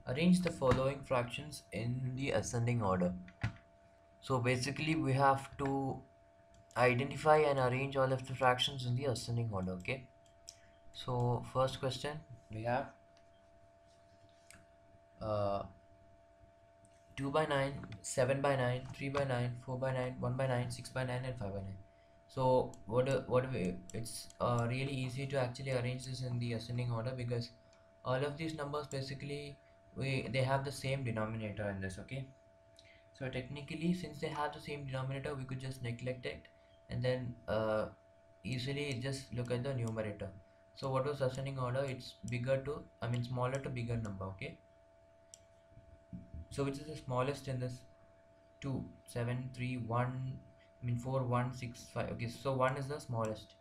Arrange the following fractions in the ascending order. So basically we have to identify and arrange all of the fractions in the ascending order. Okay, so first question we have uh, 2 by 9, 7 by 9, 3 by 9, 4 by 9, 1 by 9, 6 by 9 and 5 by 9. So it's really easy to actually arrange this in the ascending order, because all of these numbers basically they have the same denominator in this. Okay, so technically since they have the same denominator, we could just neglect it and then easily just look at the numerator. So what was ascending order? It's bigger to, I mean smaller to bigger number. Okay, so which is the smallest in this? 2, 7, 3, 1, I mean 4, 1, 6, 5. Okay, so 1 is the smallest.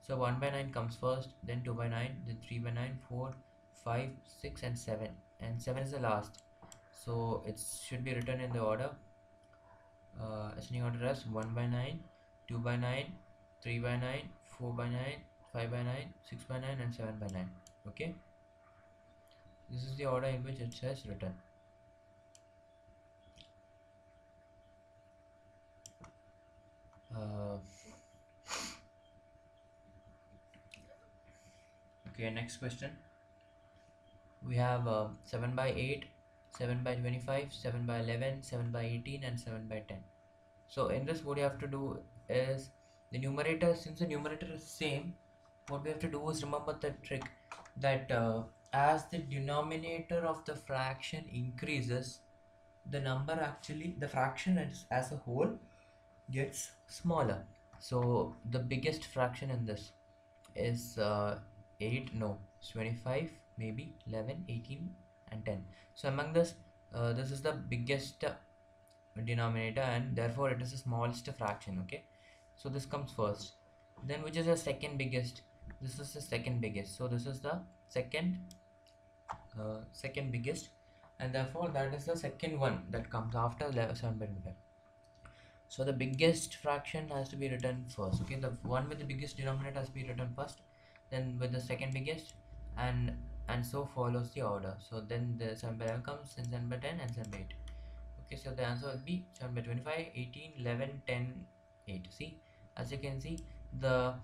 So 1 by 9 comes first, then 2 by 9, then 3 by 9, 4, 5, 6 and 7. And 7 is the last. So it should be written in the order, ascending order as 1 by 9, 2 by 9, 3 by 9, 4 by 9, 5 by 9, 6 by 9 and 7 by 9. Okay, this is the order in which it says written. Uh, okay, next question. We have 7 by 8, 7 by 25, 7 by 11, 7 by 18 and 7 by 10. So in this what you have to do is the numerator, since the numerator is same, what we have to do is remember the trick that as the denominator of the fraction increases, the number actually, the fraction as a whole gets smaller. So the biggest fraction in this is 8, no, it's 25, maybe 11, 18 and 10. So among this, this is the biggest denominator and therefore it is the smallest fraction. Okay, so this comes first, then which is the second biggest? This is the second biggest, so this is the second biggest, and therefore that is the second one that comes after 7 by 25. So the biggest fraction has to be written first. Okay, the one with the biggest denominator has to be written first, then with the second biggest, and so follows the order. So then the 7 by 11 comes, then 7 by 10 and 7 by 8. Okay, so the answer will be 7 by 25, 18, 11, 10, 8. See, as you can see, the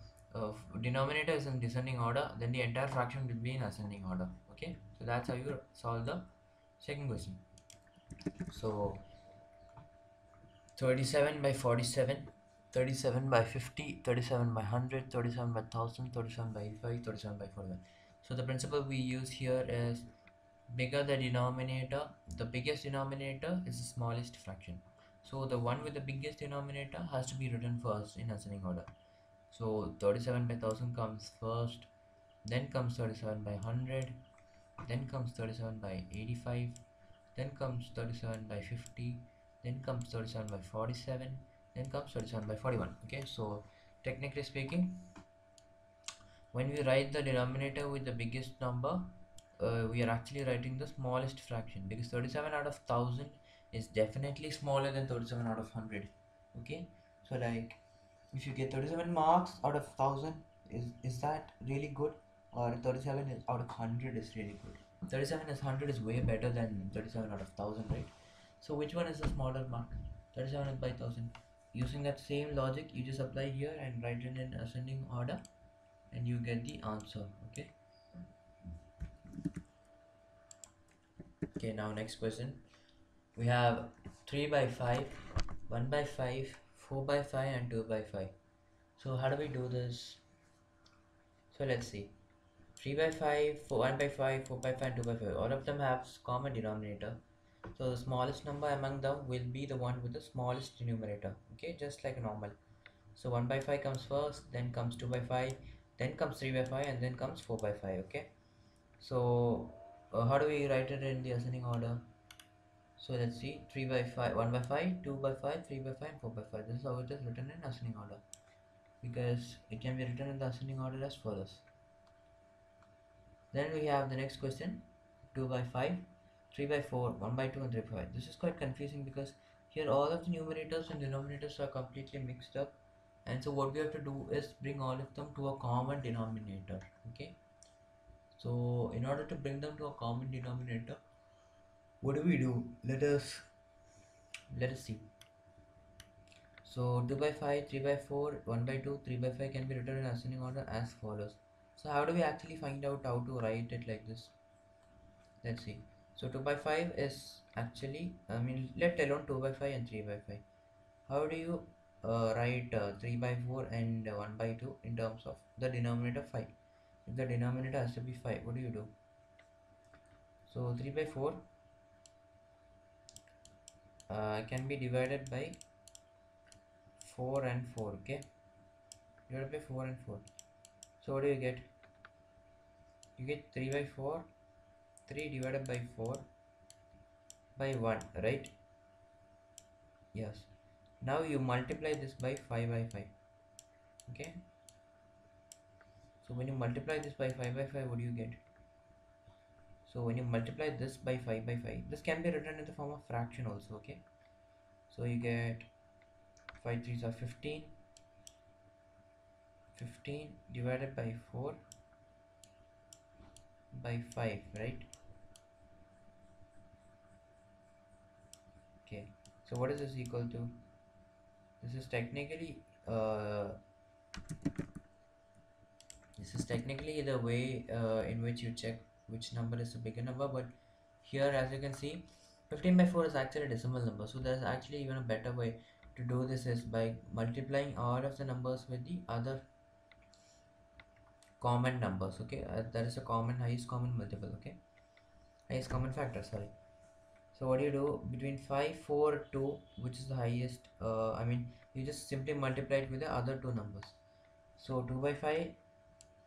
denominator is in descending order, then the entire fraction will be in ascending order. Okay, so that's how you solve the second question. So 37 by 47, 37 by 50, 37 by 100, 37 by 1000, 37 by 85, 37 by 41. So the principle we use here is bigger the denominator, the biggest denominator is the smallest fraction. So the one with the biggest denominator has to be written first in ascending order. So 37 by 1000 comes first, then comes 37 by 100, then comes 37 by 85, then comes 37 by 50, then comes 37 by 47, then comes 37 by 41. Okay, so technically speaking, when we write the denominator with the biggest number, we are actually writing the smallest fraction, because 37 out of 1000 is definitely smaller than 37 out of 100. Okay, so like if you get 37 marks out of 1000, is that really good? Or 37 is out of 100 is really good? 37 is 100 is way better than 37 out of 1000, right? So which one is the smaller mark? 37 by 1000. Using that same logic, you just apply here and write it in ascending order and you get the answer. Okay, okay, now next question. We have 3 by 5, 1 by 5, 4 by 5 and 2 by 5. So how do we do this? So let's see. 3 by 5, 1 by 5, 4 by 5 and 2 by 5. All of them have common denominator. So the smallest number among them will be the one with the smallest numerator. Okay, just like normal. So 1 by 5 comes first, then comes 2 by 5, then comes 3 by 5 and then comes 4 by 5. Okay, so how do we write it in the ascending order? So let's see, 3 by 5, 1 by 5, 2 by 5, 3 by 5 and 4 by 5. This is how it is written in ascending order, because it can be written in the ascending order as follows. Then we have the next question, 2 by 5, 3 by 4, 1 by 2 and 3 by 5. This is quite confusing because here all of the numerators and denominators are completely mixed up, and so what we have to do is bring all of them to a common denominator. Okay, so in order to bring them to a common denominator, What do we do? Let us see. So 2 by 5, 3 by 4, 1 by 2, 3 by 5 can be written in ascending order as follows. So how do we actually find out how to write it like this? Let's see. So 2 by 5 is actually, let alone 2 by 5 and 3 by 5. How do you write 3 by 4 and 1 by 2 in terms of the denominator 5? If the denominator has to be 5, what do you do? So 3 by 4 can be divided by 4 and 4, okay? Divided by 4 and 4. So what do you get? You get 3 by 4, 3 divided by 4 by 1, right? Yes. Now you multiply this by 5 by 5, okay? So when you multiply this by 5 by 5, what do you get? So when you multiply this by 5 by 5, this can be written in the form of fraction also, okay? So you get 5 threes are 15, 15 divided by 4 by 5, right? Okay, so what is this equal to? This is technically uh, the way in which you check which number is the bigger number, but here as you can see 15 by 4 is actually a decimal number, so there's actually even a better way to do this is by multiplying all of the numbers with the other common numbers, okay? There is a highest common multiple, okay? Highest common factor, sorry. So what do you do between 5 4 2, which is the highest? You just simply multiply it with the other two numbers. So 2 by 5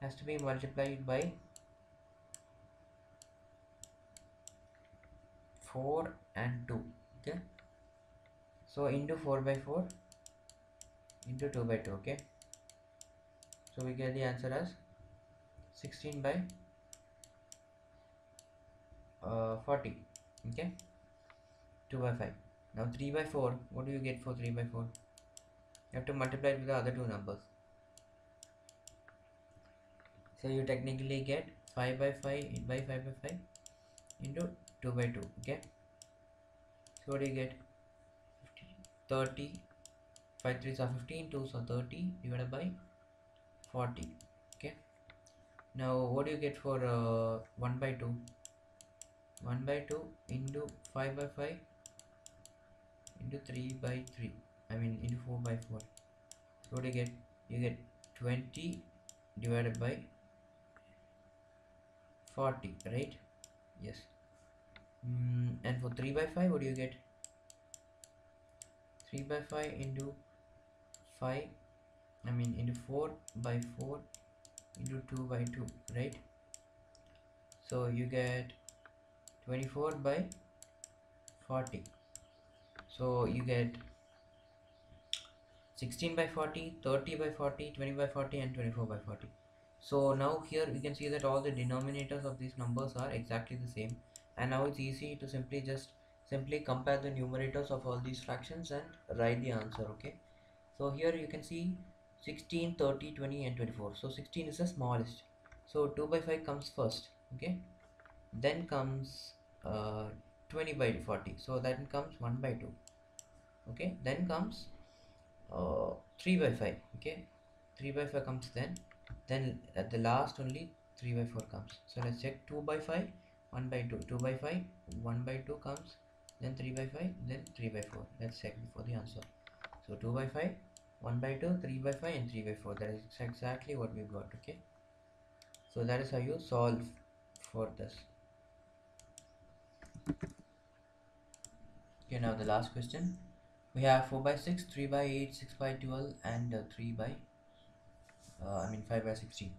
has to be multiplied by 4 and 2, okay? So into 4 by 4 into 2 by 2, okay? So we get the answer as 16 by 40, okay? 2 by 5. Now 3 by 4, what do you get for 3 by 4? You have to multiply it with the other two numbers. So you technically get 5 by 5 by 5 by 5 into 2 by 2, okay? So what do you get? 30, 5 3s are 15, 2s are 30 divided by 40, okay? Now what do you get for 1 by 2? 1 by 2 into 5 by 5 into 3 by 3, into 4 by 4. So what do you get? You get 20 divided by 40, right? Yes. And for 3 by 5, what do you get? 3 by 5 into 5, into 4 by 4 into 2 by 2, right? So you get 24 by 40. So you get 16 by 40, 30 by 40, 20 by 40 and 24 by 40. So now here we can see that all the denominators of these numbers are exactly the same, and now it's easy to simply compare the numerators of all these fractions and write the answer, okay? So here you can see 16, 30, 20 and 24. So 16 is the smallest, so 2 by 5 comes first, okay? Then comes 20 by 40, so that comes 1 by 2, okay? Then comes 3 by 5, okay? 3 by 5 comes then at the last only 3 by 4 comes. So let's check 2 by 5, 1 by 2, 2 by 5, 1 by 2 comes, then 3 by 5, then 3 by 4. Let's check before the answer. So 2 by 5, 1 by 2, 3 by 5 and 3 by 4. That is exactly what we got, okay? So that is how you solve for this. Okay, now the last question. We have 4 by 6, 3 by 8, 6 by 12 and 3 by 5 by 16.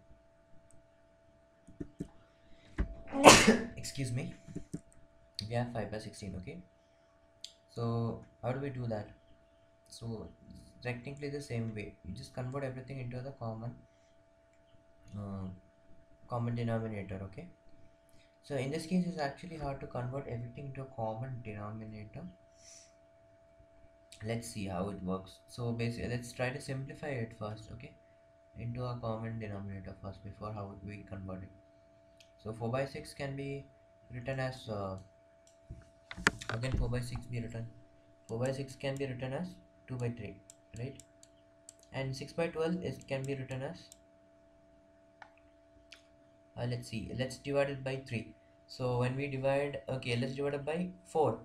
Excuse me. We have 5 by 16, okay? So how do we do that? So technically the same way. You just convert everything into the uh, common denominator, okay? So in this case it's actually hard to convert everything into a common denominator. Let's see how it works. So basically let's try to simplify it first, okay, into a common denominator first before how we convert it. So 4 by 6 can be written as How can 4 by 6 be written? 4 by 6 can be written as 2 by 3, right? And 6 by 12 is can be written as let's see, let's divide it by 3. So when we divide, okay, let's divide it by 4.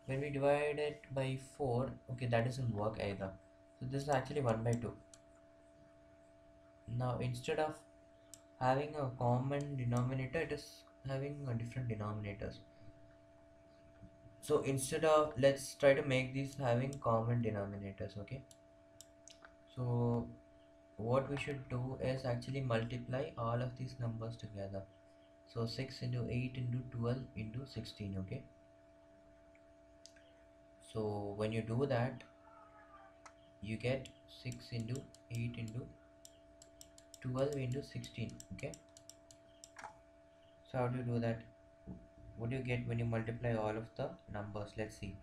When we divide it by 4, okay, that doesn't work either. So this is actually 1 by 2. Now instead of having a common denominator, it is having a different denominators. So instead of, let's try to make these having common denominators, okay? So what we should do is actually multiply all of these numbers together. So 6 into 8 into 12 into 16, okay? So when you do that, you get 6 into 8 into 12 into 16, okay? So how do you do that? What do you get when you multiply all of the numbers? Let's see.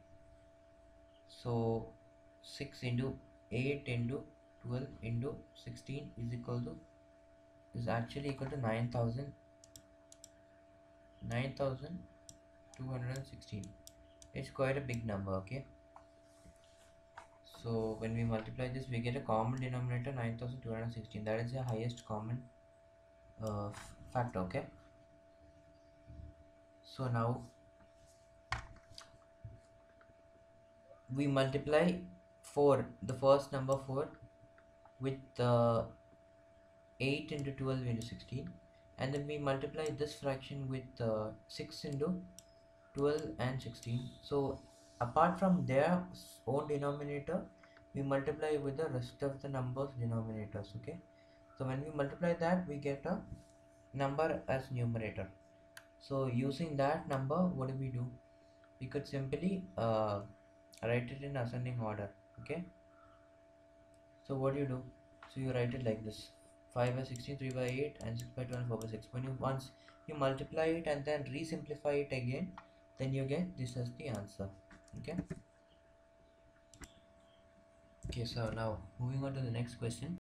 So 6 into 8 into 12 into 16 is equal to, is actually equal to 9,216. It's quite a big number, okay? So when we multiply this, we get a common denominator 9,216. That is the highest common factor, okay? So now we multiply 4, the first number 4, with 8 into 12 into 16, and then we multiply this fraction with 6 into 12 and 16. So apart from their own denominator, we multiply with the rest of the numbers denominators, okay? So when we multiply that, we get a number as numerator. So using that number, what do? We could simply write it in ascending order, okay? So what do? So you write it like this: 5 by 16, 3 by 8, and 6 by 12, 4 by 6. When you once you multiply it and then re-simplify it again, then you get this as the answer, okay? Okay, so now moving on to the next question.